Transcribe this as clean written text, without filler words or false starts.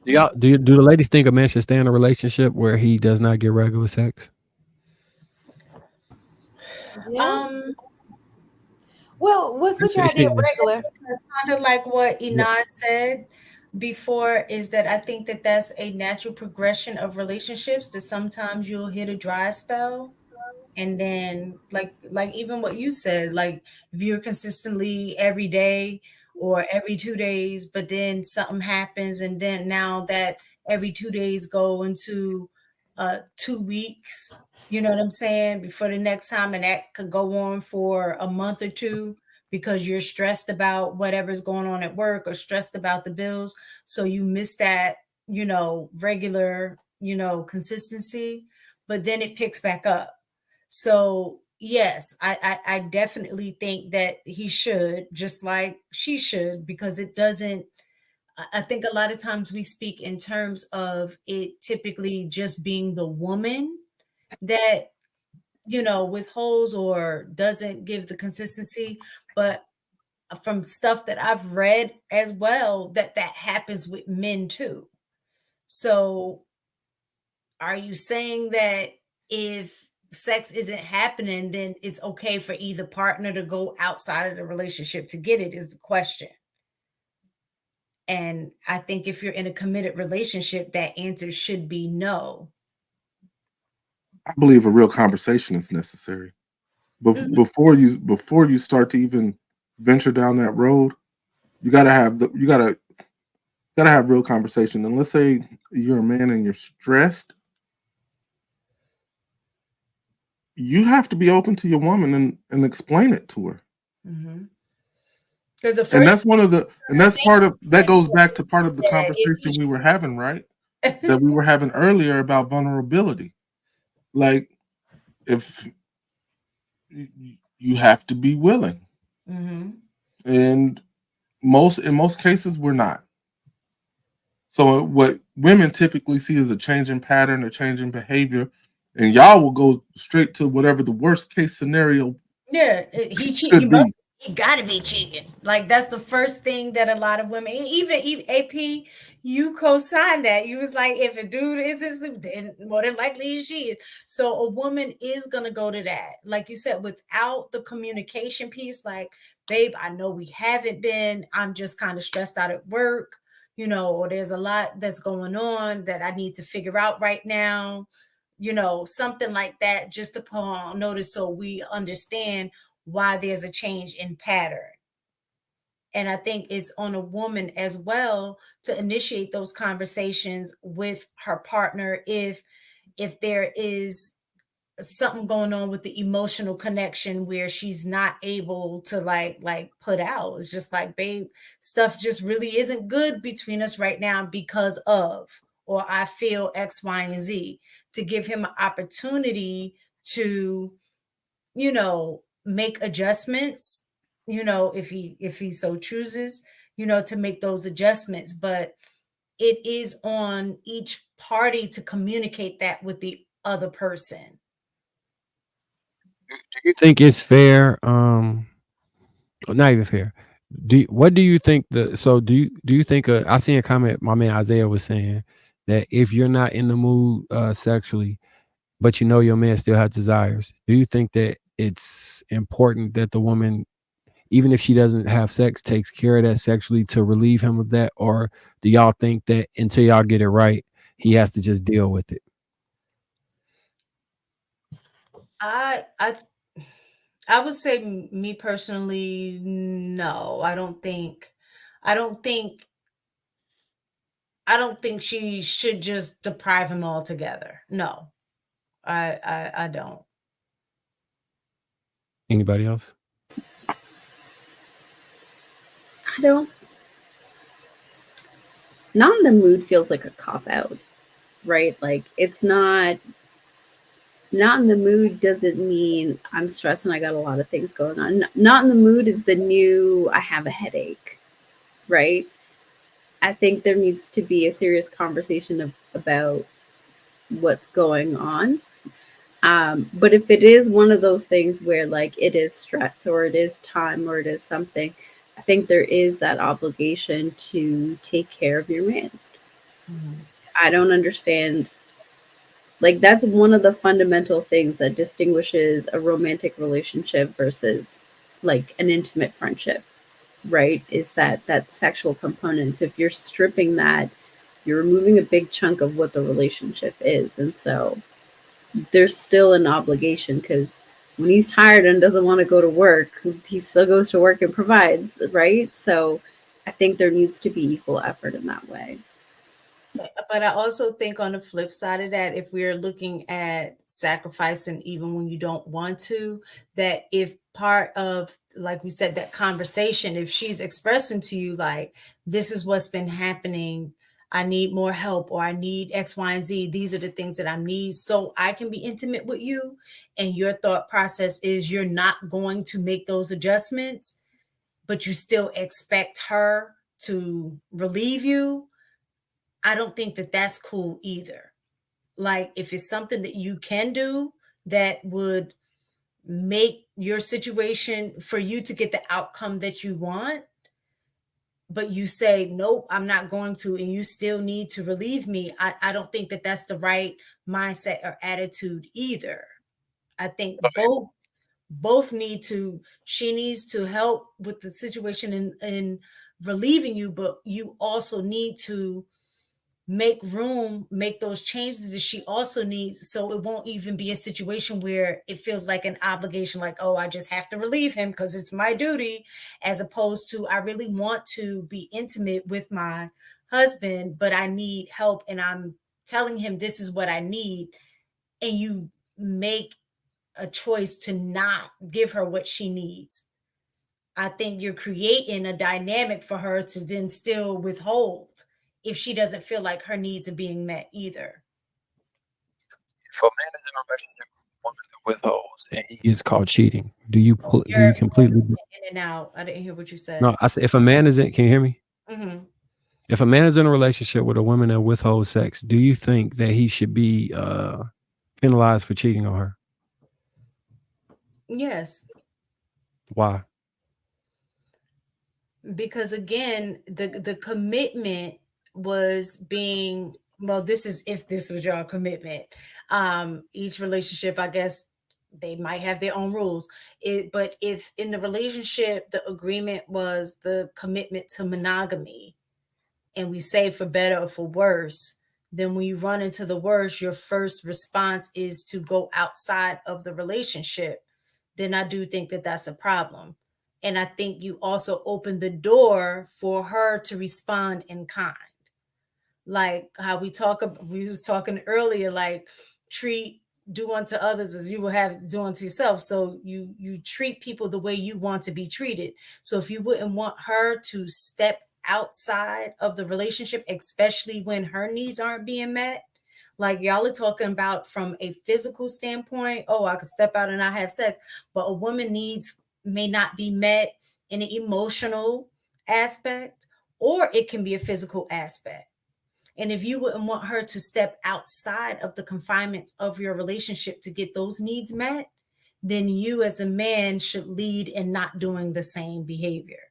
Do the ladies think a man should stay in a relationship where he does not get regular sex? Yeah. Um, Well, what's your idea of regular? it's kind of like what Yeah. Inaz said before, is that I think that that's a natural progression of relationships, that sometimes you'll hit a dry spell, and then like even what you said, like if you're consistently every day or every 2 days, but then something happens, and then now that every 2 days go into 2 weeks, you know what I'm saying, before the next time, and that could go on for a month or two because you're stressed about whatever's going on at work or stressed about the bills, so you miss that, regular, consistency, but then it picks back up. So yes, I definitely think that he should, just like she should, because it doesn't. I think a lot of times we speak in terms of it typically just being the woman that withholds or doesn't give the consistency, but from stuff that I've read as well, that happens with men too. So are you saying that if sex isn't happening, then it's okay for either partner to go outside of the relationship to get it, is the question. And I think if you're in a committed relationship, that answer should be no. I believe a real conversation is necessary. But Mhm. before you start to even venture down that road, you gotta have real conversation. And let's say you're a man and you're stressed, you have to be open to your woman and explain it to her. Mhm. Because the And first that's one of the and I that's think part of that goes back to part you of the said is conversation we were having, right? That we were having earlier about vulnerability. Like if you have to be willing. Mhm. And in most cases we're not. So what women typically see is a change in pattern, a change in behavior, and y'all will go straight to whatever the worst case scenario Yeah, he cheat. could be. He gotta be cheating. Like that's the first thing that a lot of women, even AP, you co-signed that. You was like, if a dude is asleep, then more than likely he's cheating. So a woman is gonna go to that, like you said, without the communication piece. Like, babe, I know we haven't been. I'm just kind of stressed out at work, or there's a lot that's going on that I need to figure out right now, something like that, just to put on notice so we understand why there's a change in pattern. And I think it's on a woman as well to initiate those conversations with her partner if there is something going on with the emotional connection where she's not able to like put out. It's just like, babe, stuff just really isn't good between us right now because of, or I feel X, Y, and Z, to give him an opportunity to, make adjustments, if he so chooses, to make those adjustments. But it is on each party to communicate that with the other person. Do you think it's fair? Not even fair. What do you think do you think I seen a comment my man Isaiah was saying that if you're not in the mood sexually, but you know your man still has desires, do you think that it's important that the woman, even if she doesn't have sex, takes care of that sexually to relieve him of that? Or do y'all think that until y'all get it right, he has to just deal with it? I I would say, me personally, no. I don't think I don't think she should just deprive him altogether. No. I don't. Anybody else? I don't. Not in the mood feels like a cop out, right? Like it's not in the mood doesn't mean I'm stressed and I got a lot of things going on. Not in the mood is the new I have a headache, right? I think there needs to be a serious conversation about what's going on. But if it is one of those things where like it is stress or it is time or it is something, I think there is that obligation to take care of your man. I don't understand. Like, that's one of the fundamental things that distinguishes a romantic relationship versus like an intimate friendship, right? Is that sexual components. If you're stripping that, you're removing a big chunk of what the relationship is. And so there's still an obligation, because when he's tired and doesn't want to go to work, he still goes to work and provides, right? So I think there needs to be equal effort in that way. But I also think on the flip side of that, if we're looking at sacrificing even when you don't want to, that if part of, like we said, that conversation, if she's expressing to you, like, this is what's been happening, I need more help, or I need X, Y, and Z, these are the things that I need so I can be intimate with you. And your thought process is you're not going to make those adjustments, but you still expect her to relieve you. I don't think that that's cool either. Like, if it's something that you can do that would make your situation for you to get the outcome that you want, but you say, nope, I'm not going to, and you still need to relieve me, I don't think that that's the right mindset or attitude either. I think both need to, she needs to help with the situation in relieving you, but you also need to make those changes that she also needs, so it won't even be a situation where it feels like an obligation, like, oh, I just have to relieve him because it's my duty, as opposed to, I really want to be intimate with my husband, but I need help and I'm telling him this is what I need, and you make a choice to not give her what she needs. I think you're creating a dynamic for her to then still withhold if she doesn't feel like her needs are being met either. If a man is in a relationship with a woman that withholds and he is caught cheating, do You're you completely? in and out. I didn't hear what you said. No, I said if a man is in. Can you hear me? Hmm. If a man is in a relationship with a woman that withholds sex, do you think that he should be penalized for cheating on her? Yes, Why? because again, the commitment was being, well, this is if this was your commitment. Each relationship, I guess, they might have their own rules. But if in the relationship the agreement was the commitment to monogamy, and we say for better or for worse, then when you run into the worst, your first response is to go outside of the relationship, then I do think that that's a problem. And I think you also open the door for her to respond in kind. Like how we was talking earlier, like, treat, do unto others as you will have do unto yourself. So you treat people the way you want to be treated. So if you wouldn't want her to step outside of the relationship, especially when her needs aren't being met, like y'all are talking about from a physical standpoint, oh, I could step out and not have sex, but a woman needs may not be met in an emotional aspect, or it can be a physical aspect. And if you wouldn't want her to step outside of the confinements of your relationship to get those needs met, then you as a man should lead in not doing the same behavior.